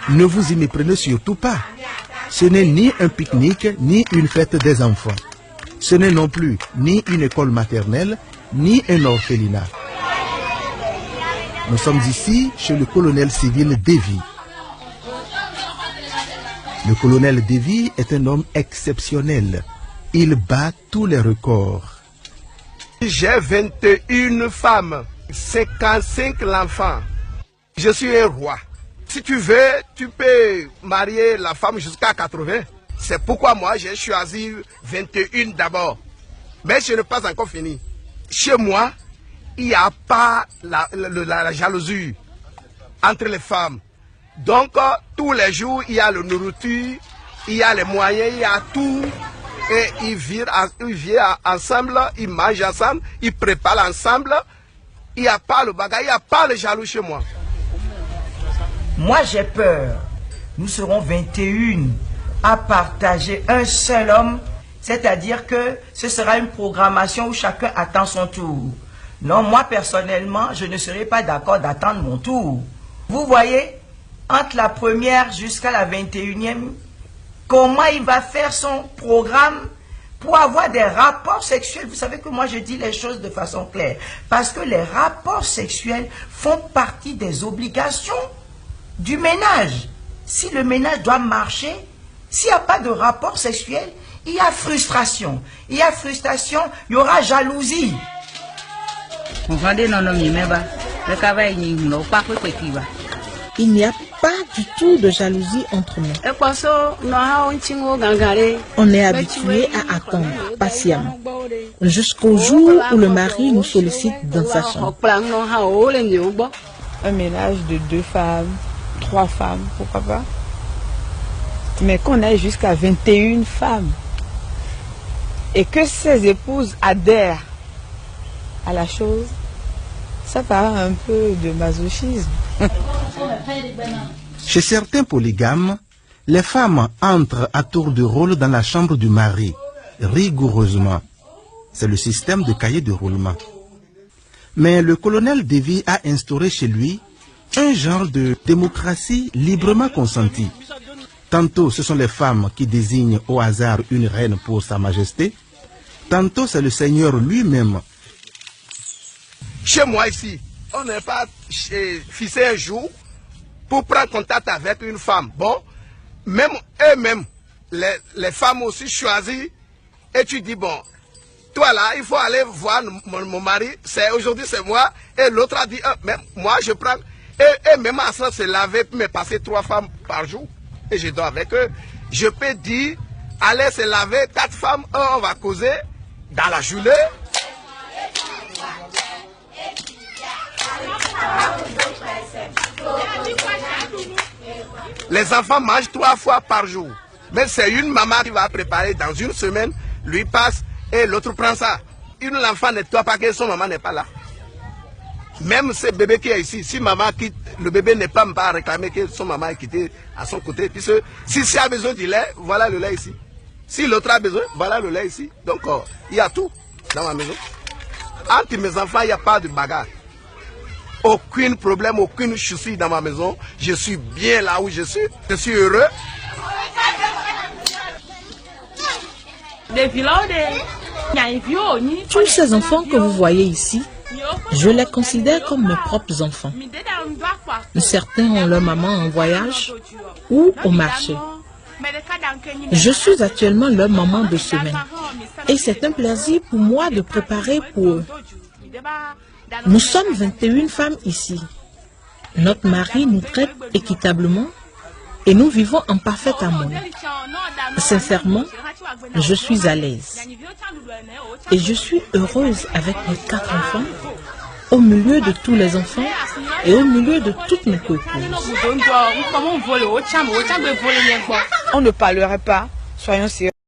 Ne vous y méprenez surtout pas. Ce n'est ni un pique-nique, ni une fête des enfants. Ce n'est non plus ni une école maternelle, ni un orphelinat. Nous sommes ici chez le colonel civil Devi. Le colonel Devi est un homme exceptionnel. Il bat tous les records. J'ai 21 femmes, 55 enfants. Je suis un roi. Si tu veux, tu peux marier la femme jusqu'à 80. C'est pourquoi moi j'ai choisi 21 d'abord. Mais je n'ai pas encore fini. Chez moi, il n'y a pas la jalousie entre les femmes. Donc, tous les jours, il y a la nourriture, il y a les moyens, il y a tout. Et ils vivent ensemble, ils mangent ensemble, ils préparent ensemble. Il n'y a pas le bagage, il n'y a pas le jaloux chez moi. Moi, j'ai peur. Nous serons 21 à partager un seul homme. C'est-à-dire que ce sera une programmation où chacun attend son tour. Non, moi, personnellement, je ne serai pas d'accord d'attendre mon tour. Vous voyez, entre la première jusqu'à la 21e, comment il va faire son programme pour avoir des rapports sexuels. Vous savez que moi je dis les choses de façon claire. Parce que les rapports sexuels font partie des obligations du ménage. Si le ménage doit marcher, s'il n'y a pas de rapport sexuel, il y a frustration. Il y a frustration, il y aura jalousie. Il n'y a pas du tout de jalousie entre nous. On est habitué à attendre patiemment jusqu'au jour où le mari nous sollicite dans sa chambre. Un ménage de 2 femmes, 3 femmes, pourquoi pas. Mais qu'on aille jusqu'à 21 femmes et que ces épouses adhèrent à la chose, ça paraît un peu de masochisme. Chez certains polygames, les femmes entrent à tour de rôle dans la chambre du mari, rigoureusement. C'est le système de cahier de roulement. Mais le colonel Devi a instauré chez lui un genre de démocratie librement consentie. Tantôt ce sont les femmes qui désignent au hasard une reine pour sa majesté, tantôt c'est le Seigneur lui-même. Chez moi ici, on n'est pas fixé un jour pour prendre contact avec une femme. Bon, même eux-mêmes, les femmes aussi choisissent, et tu dis, bon, toi là, il faut aller voir mon mari, aujourd'hui c'est moi, et l'autre a dit, même moi je prends, et même à ça, c'est laver, me passer 3 femmes par jour, et je dors avec eux. Je peux dire, allez se laver, 4 femmes, on va causer dans la journée. Les enfants mangent 3 fois par jour. Mais c'est une maman qui va préparer dans une semaine, lui passe et l'autre prend ça. L'enfant ne doit pas que son maman n'est pas là. Même ce bébé qui est ici, si maman quitte, le bébé n'est pas réclamer que son maman est quitté à son côté. Puisque si tu as besoin du lait, voilà le lait ici. Si l'autre a besoin, voilà le lait ici. Donc il y a tout dans ma maison. Entre mes enfants, il n'y a pas de bagarre. Aucun problème, aucune souci dans ma maison. Je suis bien là où je suis. Je suis heureux. Tous ces enfants que vous voyez ici, je les considère comme mes propres enfants. Certains ont leur maman en voyage ou au marché. Je suis actuellement leur maman de semaine. Et c'est un plaisir pour moi de préparer pour eux. Nous sommes 21 femmes ici. Notre mari nous traite équitablement et nous vivons en parfaite harmonie. Sincèrement, je suis à l'aise. Et je suis heureuse avec mes 4 enfants, au milieu de tous les enfants et au milieu de toutes mes copines. On ne parlerait pas, soyons sérieux.